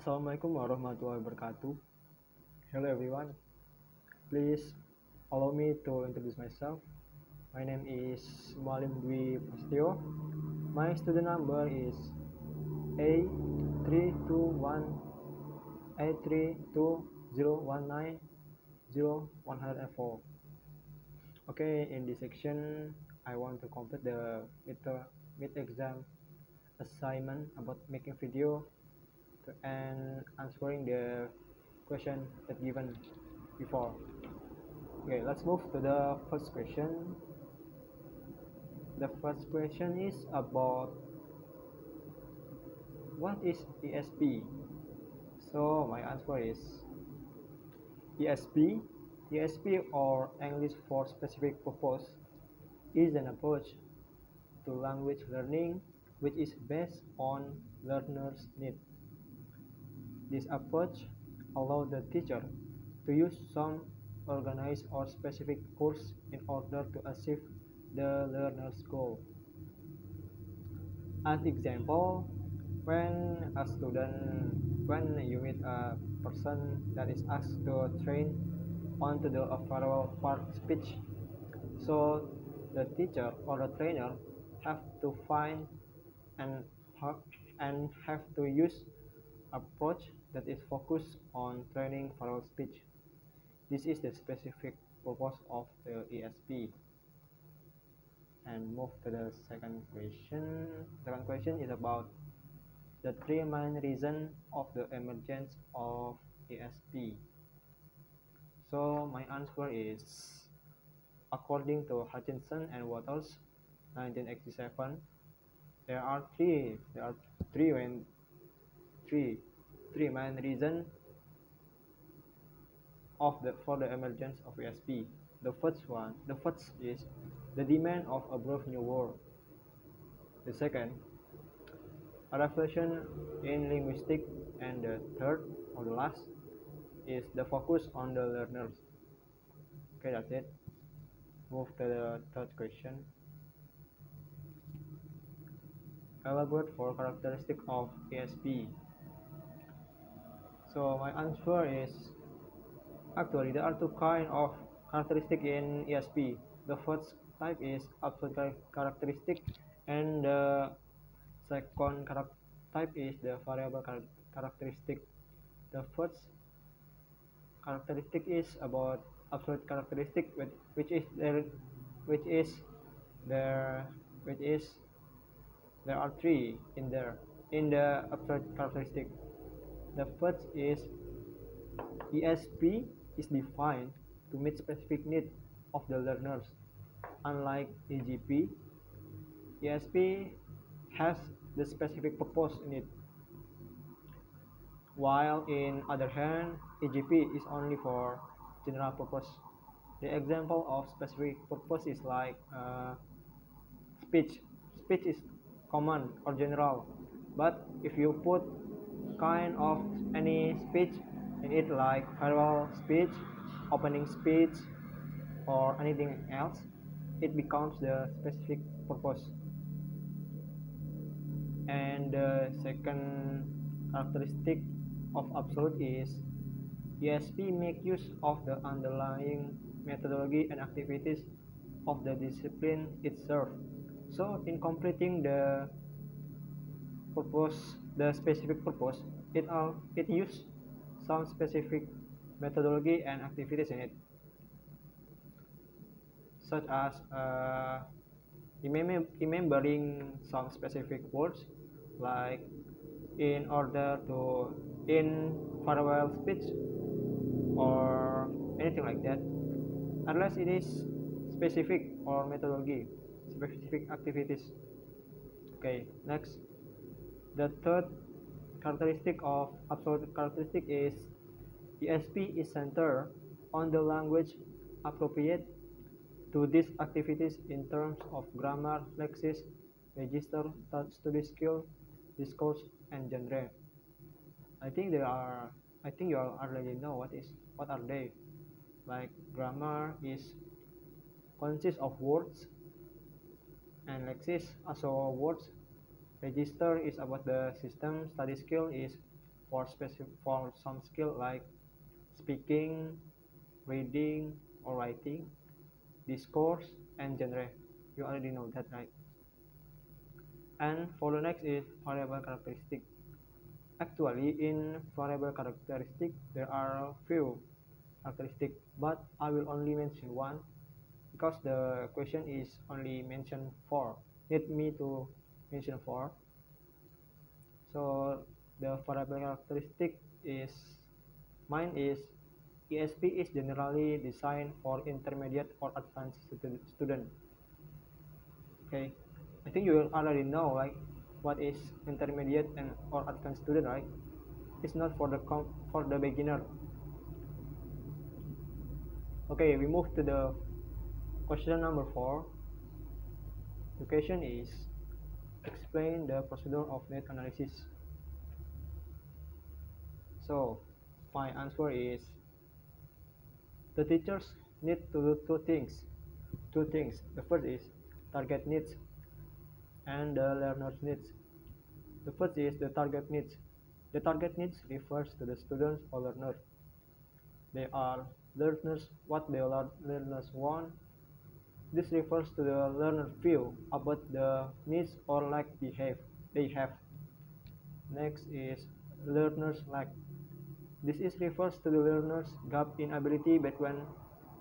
Assalamualaikum warahmatullahi wabarakatuh. Hello everyone. Please allow me to introduce myself. My name is Muualim Dwi Prasettiyo. My student number is A3218320190104. Okay, in this section, I want to complete the mid-exam assignment about making video and answering the question that given before. Okay, let's move to the first question. The first question is about what is ESP? So my answer is ESP. ESP, or English for specific purpose, is an approach to language learning which is based on learners' needs. This approach allows the teacher to use some organized or specific course in order to achieve the learner's goal. As example, when you meet a person that is asked to train onto the verbal part speech, so the teacher or the trainer have to find and have to use approach that is focused on training verbal speech. This is the specific purpose of the ESP. And move to the second question. Second question is about the three main reasons of the emergence of ESP. So my answer is, according to Hutchinson and Waters, 1987, there are three main reasons for the emergence of ESP. The first is the demand of a brave new world. The second, a revolution in linguistics, and the third or the last is the focus on the learners. Okay, that's it. Move to the third question. Elaborate for characteristic of ESP. So my answer is, actually there are two kinds of characteristic in ESP. The first type is absolute characteristic, and the second type is the variable characteristic. The first characteristic is about absolute characteristic, which is there there are three in the absolute characteristic. The first is ESP is defined to meet specific needs of the learners. Unlike EGP, ESP has the specific purpose in it, while in other hand, EGP is only for general purpose. The example of specific purpose is like speech. Speech is common or general, but if you put kind of any speech in it, like farewell speech, opening speech, or anything else, it becomes the specific purpose. And the second characteristic of absolute is ESP make use of the underlying methodology and activities of the discipline it serves. So in completing the specific purpose, it use some specific methodology and activities in it, such as remembering some specific words, like in order to in farewell speech or anything like that, unless it is specific or methodology, specific activities. Okay, next, the third characteristic of absolute characteristic is ESP is centered on the language appropriate to these activities in terms of grammar, lexis, register, study skill, discourse, and genre. I think you already know what are they. Like grammar consists of words, and lexis also words. Register is about the system. Study skill is for some skill like speaking, reading or writing, discourse, and genre. You already know that, right? And for the next is variable characteristic. Actually, in variable characteristic, there are few characteristics, but I will only mention one because the question is only mention four. Need me to mention four. So the variable characteristic is mine is ESP is generally designed for intermediate or advanced student. Okay, I think you already know like what is intermediate and or advanced student, right? It's not for the beginner. Okay, we move to the question number 4. The question is explain the procedure of need analysis. So my answer is the teachers need to do two things. Two things. The first is target needs and the learner's needs. The first is the target needs. The target needs refers to the students or learners. They are learners what the learners want. This refers to the learner view about the needs or lack they have. Next is learners lack. This is refers to the learner's gap in ability between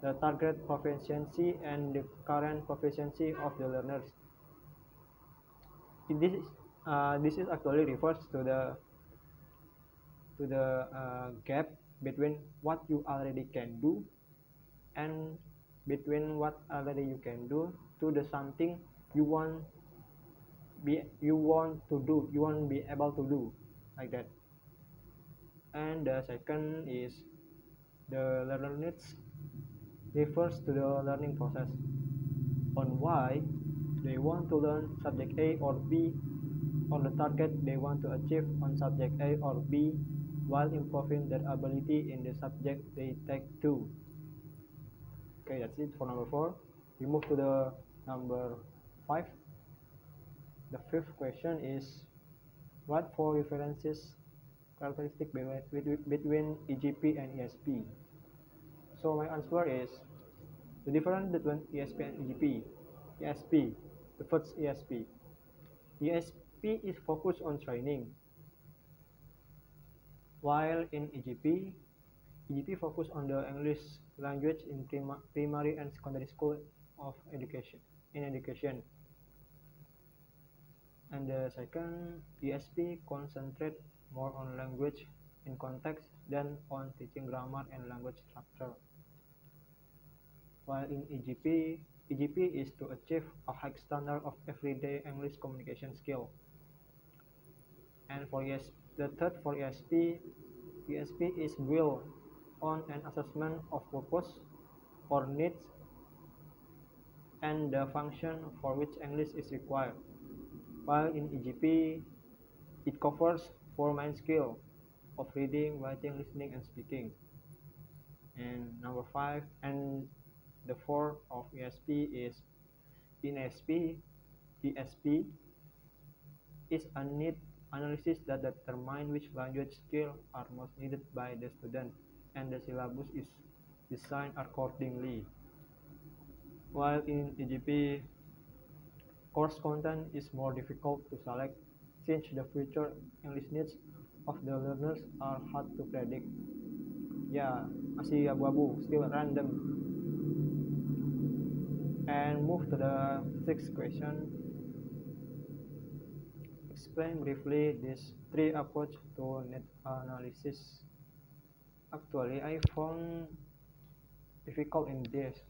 the target proficiency and the current proficiency of the learners. This is this is actually refers to the gap between what you already can do and between what already you can do to the something you want you want to do, you want to be able to do, like that. And the second is the learner needs refers to the learning process on why they want to learn subject A or B, or the target they want to achieve on subject A or B while improving their ability in the subject they take to. Okay, that's it for number 4. We move to the number 5. The fifth question is what four differences characteristic between EGP and ESP? So my answer is the difference between ESP and EGP. ESP, the first ESP. ESP is focused on training, while in EGP focus on the English language in primary and secondary school of education. And the second, ESP concentrate more on language in context than on teaching grammar and language structure. While in EGP is to achieve a high standard of everyday English communication skill. And for the third for ESP is built on an assessment of purpose or needs and the function for which English is required. While in EGP, it covers four main skills of reading, writing, listening, and speaking. And number 5, and the 4 of ESP is in ESP is a need analysis that determines which language skills are most needed by the student, and the syllabus is designed accordingly. While in EGP, course content is more difficult to select since the future English needs of the learners are hard to predict. Yeah, masih abu-abu, still random. And move to the sixth question. Explain briefly these three approach to need analysis. Actually, I found difficult in this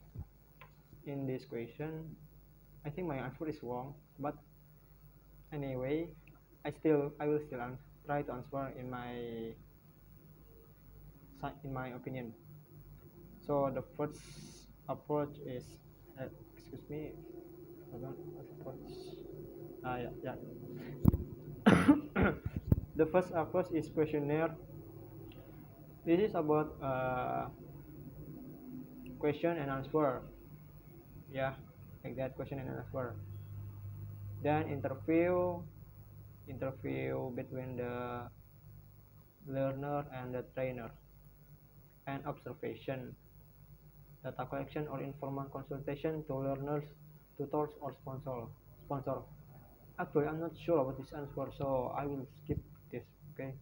question. I think my answer is wrong, but anyway, I will still try to answer in my opinion. So the first approach is excuse me, approach. Yeah. The first approach is questionnaire. This is about question and answer. Yeah, like that, question and answer. Then interview between the learner and the trainer, and observation, data collection or informal consultation to learners, tutors, or sponsor. Actually, I'm not sure about this answer, so I will skip this. Okay,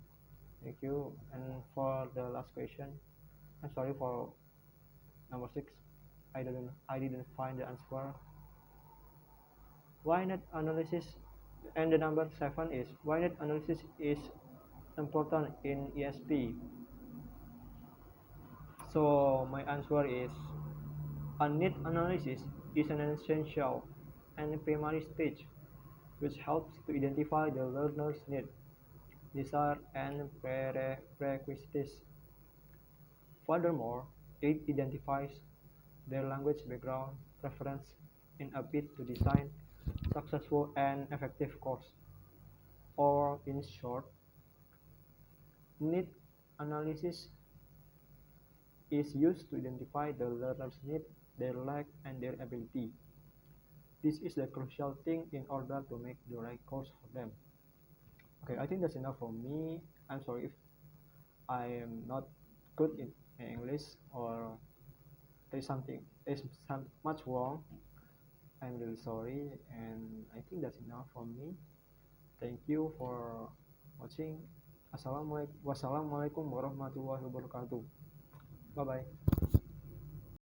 thank you. And for the last question, I'm sorry for number six. I didn't find the answer. Why net analysis? And the number seven is why net analysis is important in ESP. So my answer is a need analysis is an essential and primary stage which helps to identify the learner's need, desire, and prerequisites. Furthermore, it identifies their language background preference in a bid to design successful and effective course. Or in short, need analysis is used to identify the learner's need, their lack, and their ability. This is the crucial thing in order to make the right course for them. Okay, I think that's enough for me. I'm sorry if I am not good in English or there's some much wrong. I'm really sorry, and I think that's enough for me. Thank you for watching. Wassalamualaikum warahmatullahi wabarakatuh. Bye bye.